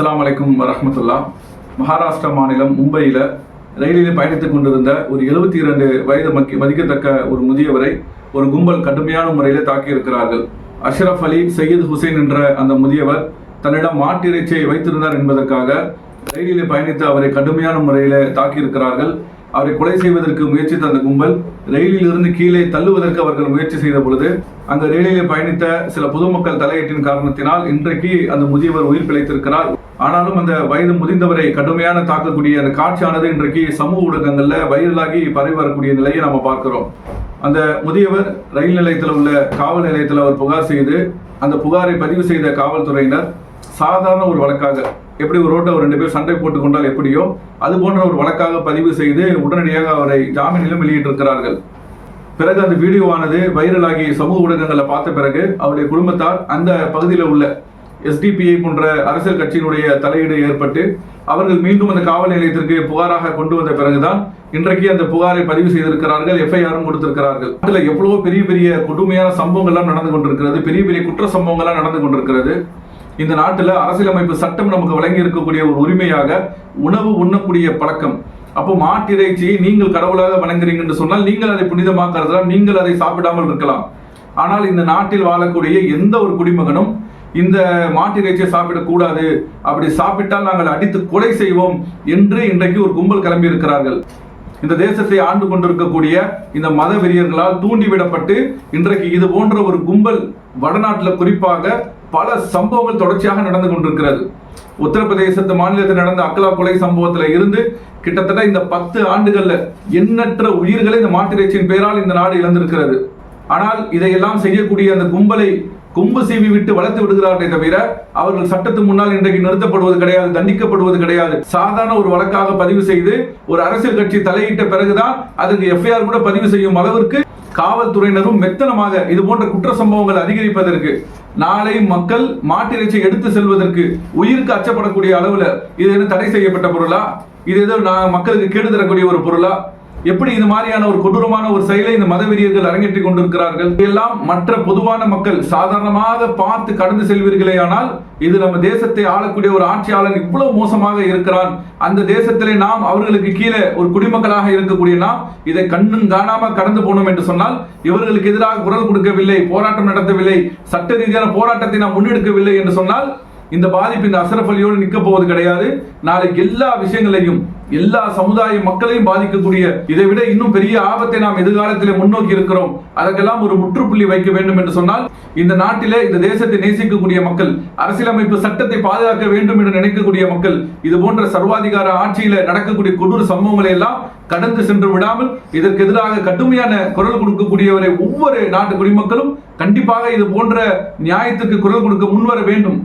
அஸ்ஸலாமு அலைக்கும் வரஹ்மத்துல்லாஹ். மகாராஷ்டிரா மாநிலம் மும்பையில் ரயிலில் பயணித்துக் கொண்டிருந்த ஒரு 72 வயது மதிக்கத்தக்க ஒரு முதியவரை ஒரு கும்பல் கடுமையான முறையில் தாக்கியிருக்கிறார்கள். அஷ்ரஃப் அலி சையீத் ஹுசைன் என்ற அந்த முதியவர் தன்னிடம் மாட்டிறைச்சியை வைத்திருந்தார் என்பதற்காக ரயிலில் பயணித்து அவரை கடுமையான முறையில் தாக்கியிருக்கிறார்கள். அவரை கொலை செய்வதற்கு முயற்சித்த அந்த கும்பல் ரயிலில் இருந்து கீழே தள்ளுவதற்கு அவர்கள் முயற்சி செய்த பொழுது அங்கு ரயிலில் பயணித்த சில பொதுமக்கள் தலையீட்டின் காரணத்தினால் இன்றைக்கு அந்த முதியவர் உயிர் பிழைத்திருக்கிறார். ஆனாலும் அந்த வயது முதிர்ந்தவரை கடுமையான தாக்கக்கூடிய அந்த காட்சியானது இன்றைக்கு சமூக ஊடகங்கள்ல வைரலாகி பரவி வரக்கூடிய நிலையை நம்ம பார்க்கிறோம். அந்த முதியவர் ரயில் நிலையத்தில் உள்ள காவல் நிலையத்தில் அவர் புகார் செய்து அந்த புகாரை பதிவு செய்த காவல்துறையினர் சாதாரண ஒரு வழக்காக, எப்படி ஒரு ரோட்டை ஒரு 2 பேர் சண்டை போட்டுக் கொண்டால் எப்படியோ அது போன்ற ஒரு வழக்காக பதிவு செய்து உடனடியாக அவரை ஜாமீனிலும் வெளியிட்டிருக்கிறார்கள். பிறகு அந்த வீடியோவானது வைரலாகி சமூக ஊடகங்களை பார்த்த பிறகு அவருடைய குடும்பத்தார் அந்த பகுதியில் உள்ள SDP போன்ற அரசியல் கட்சியினுடைய தலையீடு ஏற்பட்டு அவர்கள் மீண்டும் அந்த காவல் நிலையத்திற்கு புகாராக கொண்டு வந்த பிறகுதான் இன்றைக்கு அந்த புகாரை பதிவு செய்திருக்கிறார்கள், FIR-ம் கொடுத்திருக்கிறார்கள். அதில் எவ்வளவோ பெரிய பெரிய கொடுமையான சம்பவங்கள்லாம் நடந்து கொண்டிருக்கிறது, பெரிய பெரிய குற்ற சம்பவங்கள்லாம் நடந்து கொண்டிருக்கிறது. இந்த நாட்டில் அரசியலமைப்பு சட்டம் நமக்கு வழங்கி இருக்கக்கூடிய ஒரு உரிமையாக உணவு உண்ணக்கூடிய பழக்கம். அப்போ மாட்டிறைச்சியை நீங்கள் கடவுளாக வணங்குறீங்க என்று சொன்னால் நீங்கள் அதை புனிதமாக்குறதுலாம், நீங்கள் அதை சாப்பிடாமல் இருக்கலாம். ஆனால் இந்த நாட்டில் வாழக்கூடிய எந்த ஒரு குடிமகனும் இந்த மாட்டிறைச்சியை சாப்பிடக்கூடாது, அப்படி சாப்பிட்டால் நாங்கள் அடித்து கொலை செய்வோம் என்று இன்றைக்கு ஒரு கும்பல் கிளம்பி இருக்கிறார்கள். இந்த தேசத்தை ஆண்டு கொண்டிருக்கக்கூடிய இந்த மத வெறியர்களால் தூண்டிவிடப்பட்டு இன்றைக்கு இது போன்ற ஒரு கும்பல் வடநாட்டில் குறிப்பாக பல சம்பவங்கள் தொடர்ச்சியாக நடந்து கொண்டிருக்கிறது. உத்தரப்பிரதேசத்து மாநிலத்தில் நடந்த அக்லா கொலை சம்பவத்தில் இருந்து கிட்டத்தட்ட இந்த 10 ஆண்டுகள்ல எண்ணற்ற உயிர்களை இந்த மாட்டிறைச்சியின் பெயரால் இந்த நாடு இழந்திருக்கிறது. ஆனால் இதையெல்லாம் செய்யக்கூடிய அந்த கும்பலை கொம்பு சீவி விட்டு வளர்த்து விடுகிறார்களே தவிர அவர்கள் சட்டத்து முன்னால் இன்றைக்கு நிறுத்தப்படுவது கிடையாது, தண்டிக்கப்படுவது கிடையாது. சாதாரண ஒரு வழக்காக பதிவு செய்து ஒரு அரசியல் கட்சி தலையிட்ட பிறகுதான் அதுக்கு FIR கூட பதிவு செய்யும் அளவிற்கு காவல்துறையினரும் மெத்தனமாக இது போன்ற குற்ற சம்பவங்கள் அதிகரிப்பதற்கு, நாளை மக்கள் மாட்டிறைச்சியை எடுத்து செல்வதற்கு உயிருக்கு அச்சப்படக்கூடிய அளவுல இது என்ன தடை செய்யப்பட்ட பொருளா? இது ஏதோ மக்களுக்கு கேடு தரக்கூடிய ஒரு பொருளா? எப்படி இது மாதிரியான ஒரு கொடூரமான ஒரு செயலை இந்த மதவெறியர்கள் அரங்கேற்றிக் கொண்டிருக்கிறார்கள்? இதெல்லாம் மற்ற பொதுவான மக்கள் சாதாரணமாக பார்த்து கடந்து செல்வீர்களே, ஆனால் இது நம்ம தேசத்தை ஆளக்கூடிய ஒரு ஆட்சியாளன் இவ்வளவு மோசமாக இருக்கிறான், அந்த தேசத்திலே நாம் அவர்களுக்கு கீழே ஒரு குடிமக்களாக இருக்கக்கூடிய நாம் இதை கண்ணும் காணாம கடந்து போனோம் என்று சொன்னால், இவர்களுக்கு எதிராக குரல் கொடுக்கவில்லை, போராட்டம் நடத்தவில்லை, சட்ட ரீதியான போராட்டத்தை நாம் முன்னெடுக்கவில்லை என்று சொன்னால் இந்த பாதிப்பு இந்த அஷ்ரஃப் அலியோடு நிற்க போவது கிடையாது. நாளைக்கு எல்லா விஷயங்களையும் எல்லா சமுதாய மக்களையும் பாதிக்கக்கூடிய இதை விட இன்னும் பெரிய ஆபத்தை நாம் எதிர்காலத்தில் முன்னோக்கி இருக்கிறோம். அதற்கெல்லாம் ஒரு முற்றுப்புள்ளி வைக்க வேண்டும் என்று சொன்னால் இந்த நாட்டிலே இந்த தேசத்தை நேசிக்கக்கூடிய மக்கள், அரசியலமைப்பு சட்டத்தை பாதுகாக்க வேண்டும் என்று நினைக்கக்கூடிய மக்கள் இது போன்ற சர்வாதிகார ஆட்சியில நடக்கக்கூடிய கொடூர சம்பவங்களை எல்லாம் கடந்து சென்று விடாமல் இதற்கு எதிராக கடுமையான குரல் கொடுக்கக்கூடியவரை ஒவ்வொரு நாட்டு குடிமக்களும் கண்டிப்பாக இது போன்ற நியாயத்துக்கு குரல் கொடுக்க முன்வர வேண்டும்.